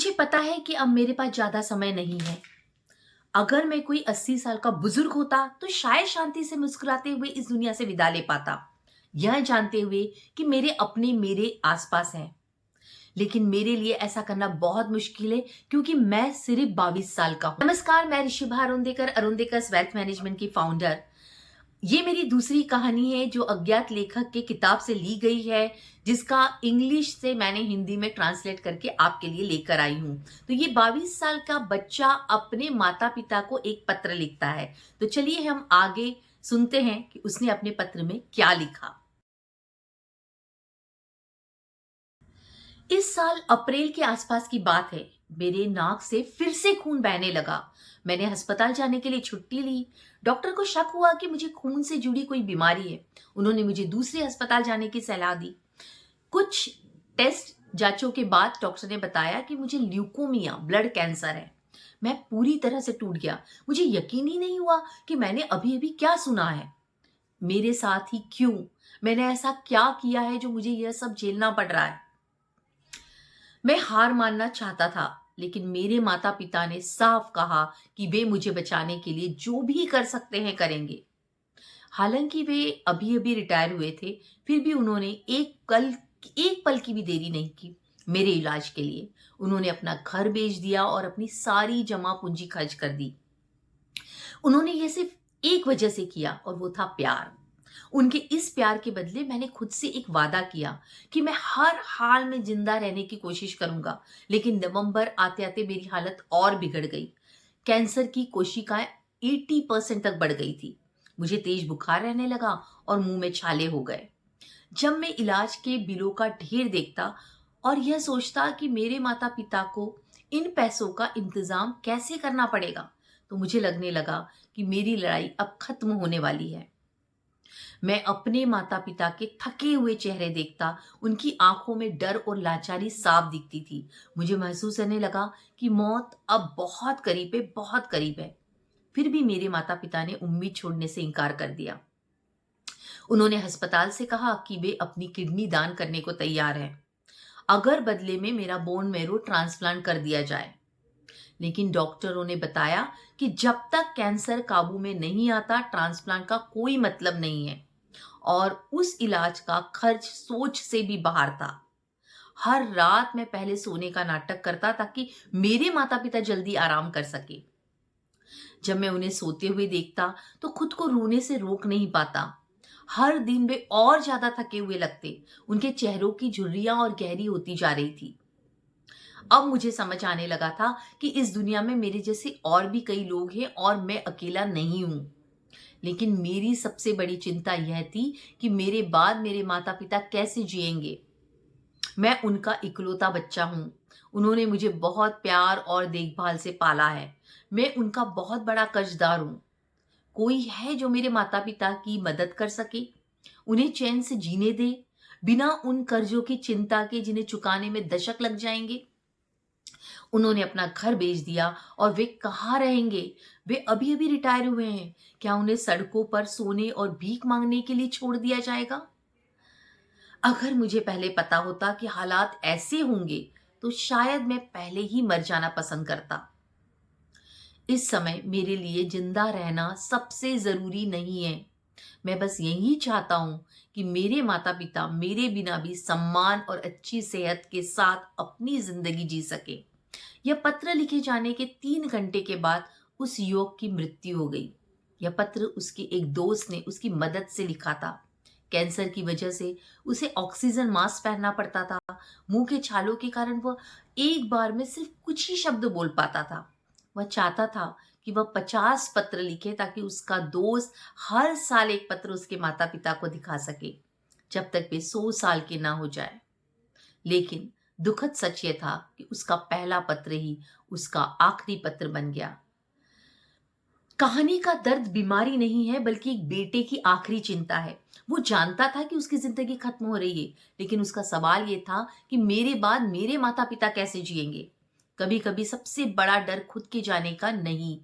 मुझे पता है कि अब मेरे पास ज़्यादा समय नहीं है। अगर मैं कोई 80 साल का बुजुर्ग होता तो शायद शांति से मुस्कुराते हुए इस दुनिया से विदा ले पाता, यह जानते हुए कि मेरे अपने मेरे आसपास हैं। लेकिन मेरे लिए ऐसा करना बहुत मुश्किल है क्योंकि मैं सिर्फ 22 साल का हूँ। नमस्कार, मैं ऋषिभा अरुंदेकर, अरुंदेकर्स वेल्थ मैनेजमेंट की फाउंडर। ये मेरी दूसरी कहानी है जो अज्ञात लेखक के किताब से ली गई है, जिसका इंग्लिश से मैंने हिंदी में ट्रांसलेट करके आपके लिए लेकर आई हूं। तो ये 22 साल का बच्चा अपने माता पिता को एक पत्र लिखता है। तो चलिए हम आगे सुनते हैं कि उसने अपने पत्र में क्या लिखा। इस साल अप्रैल के आसपास की बात है। मेरे नाक से फिर से खून बहने लगा। मैंने अस्पताल जाने के लिए छुट्टी ली। डॉक्टर को शक हुआ कि मुझे खून से जुड़ी कोई बीमारी है। उन्होंने मुझे दूसरे अस्पताल जाने की सलाह दी। कुछ टेस्ट जांचों के बाद डॉक्टर ने बताया कि मुझे ल्यूकोमिया ब्लड कैंसर है। मैं पूरी तरह से टूट गया। मुझे यकीन ही नहीं हुआ कि मैंने अभी अभी क्या सुना है। मेरे साथ ही क्यों? मैंने ऐसा क्या किया है जो मुझे यह सब झेलना पड़ रहा है? मैं हार मानना चाहता था, लेकिन मेरे माता पिता ने साफ कहा कि वे मुझे बचाने के लिए जो भी कर सकते हैं करेंगे। हालांकि वे अभी अभी रिटायर हुए थे, फिर भी उन्होंने एक पल की भी देरी नहीं की मेरे इलाज के लिए। उन्होंने अपना घर बेच दिया और अपनी सारी जमा पूंजी खर्च कर दी। उन्होंने ये सिर्फ एक वजह से किया और वो था प्यार। उनके इस प्यार के बदले मैंने खुद से एक वादा किया कि मैं हर हाल में जिंदा रहने की कोशिश करूंगा। लेकिन नवंबर आते आते मेरी हालत और बिगड़ गई। कैंसर की कोशिकाएं 80% तक बढ़ गई थी। मुझे तेज बुखार रहने लगा और मुंह में छाले हो गए। जब मैं इलाज के बिलों का ढेर देखता और यह सोचता कि मेरे माता पिता को इन पैसों का इंतजाम कैसे करना पड़ेगा, तो मुझे लगने लगा कि मेरी लड़ाई अब खत्म होने वाली है। मैं अपने माता पिता के थके हुए चेहरे देखता। उनकी आंखों में डर और लाचारी साफ दिखती थी। मुझे महसूस होने लगा कि मौत अब बहुत करीब है, बहुत करीब है। फिर भी मेरे माता पिता ने उम्मीद छोड़ने से इनकार कर दिया। उन्होंने अस्पताल से कहा कि वे अपनी किडनी दान करने को तैयार हैं, अगर बदले में मेरा बोन मैरो ट्रांसप्लांट कर दिया जाए। लेकिन डॉक्टरों ने बताया कि जब तक कैंसर काबू में नहीं आता, ट्रांसप्लांट का कोई मतलब नहीं है। और उस इलाज का खर्च सोच से भी बाहर था। हर रात मैं पहले सोने का नाटक करता ताकि मेरे माता पिता जल्दी आराम कर सके। जब मैं उन्हें सोते हुए देखता तो खुद को रोने से रोक नहीं पाता। हर दिन वे और ज्यादा थके हुए लगते। उनके चेहरों की झुर्रियां और गहरी होती जा रही थी। अब मुझे समझ आने लगा था कि इस दुनिया में मेरे जैसे और भी कई लोग हैं और मैं अकेला नहीं हूं। लेकिन मेरी सबसे बड़ी चिंता यह थी कि मेरे बाद मेरे माता पिता कैसे जिएंगे। मैं उनका इकलौता बच्चा हूं। उन्होंने मुझे बहुत प्यार और देखभाल से पाला है। मैं उनका बहुत बड़ा कर्जदार हूं। कोई है जो मेरे माता पिता की मदद कर सके, उन्हें चैन से जीने दे, बिना उन कर्जों की चिंता के जिन्हें चुकाने में दशक लग जाएंगे। उन्होंने अपना घर बेच दिया और वे कहाँ रहेंगे? वे अभी अभी रिटायर हुए हैं। क्या उन्हें सड़कों पर सोने और भीख मांगने के लिए छोड़ दिया जाएगा? अगर मुझे पहले पता होता कि हालात ऐसे होंगे, तो शायद मैं पहले ही मर जाना पसंद करता। इस समय मेरे लिए जिंदा रहना सबसे जरूरी नहीं है। मैं बस यही चाहता हूं कि मेरे माता पिता मेरे बिना भी सम्मान और अच्छी सेहत के साथ अपनी जिंदगी जी सके। यह पत्र लिखे जाने के 3 घंटे के बाद उस युवक की मृत्यु हो गई। यह पत्र उसके एक दोस्त ने उसकी मदद से लिखा था। कैंसर की वजह से उसे ऑक्सीजन मास्क पहनना पड़ता था। मुंह के छालों के कारण वह एक बार में सिर्फ कुछ ही शब्द बोल पाता था। वह चाहता था कि वह 50 पत्र लिखे ताकि उसका दोस्त हर साल एक पत्र उसके माता पिता को दिखा सके, जब तक वे 100 साल के ना हो जाए। लेकिन दुखद सच ये था कि उसका पहला पत्र ही उसका आखिरी पत्र बन गया। कहानी का दर्द बीमारी नहीं है, बल्कि एक बेटे की आखिरी चिंता है। वो जानता था कि उसकी जिंदगी खत्म हो रही है, लेकिन उसका सवाल ये था कि मेरे बाद मेरे माता पिता कैसे जिएंगे। कभी कभी सबसे बड़ा डर खुद के जाने का नहीं,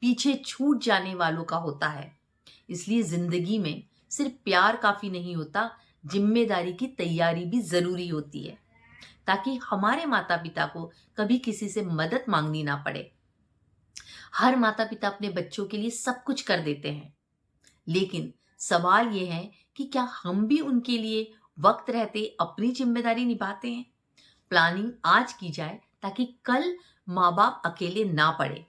पीछे छूट जाने वालों का होता है। इसलिए जिंदगी में सिर्फ प्यार काफी नहीं होता, जिम्मेदारी की तैयारी भी जरूरी होती है। ताकि हमारे माता पिता को कभी किसी से मदद मांगनी ना पड़े। हर माता पिता अपने बच्चों के लिए सब कुछ कर देते हैं, लेकिन सवाल ये है कि क्या हम भी उनके लिए वक्त रहते अपनी जिम्मेदारी निभाते हैं? प्लानिंग आज की जाए ताकि कल माँ बाप अकेले ना पड़े।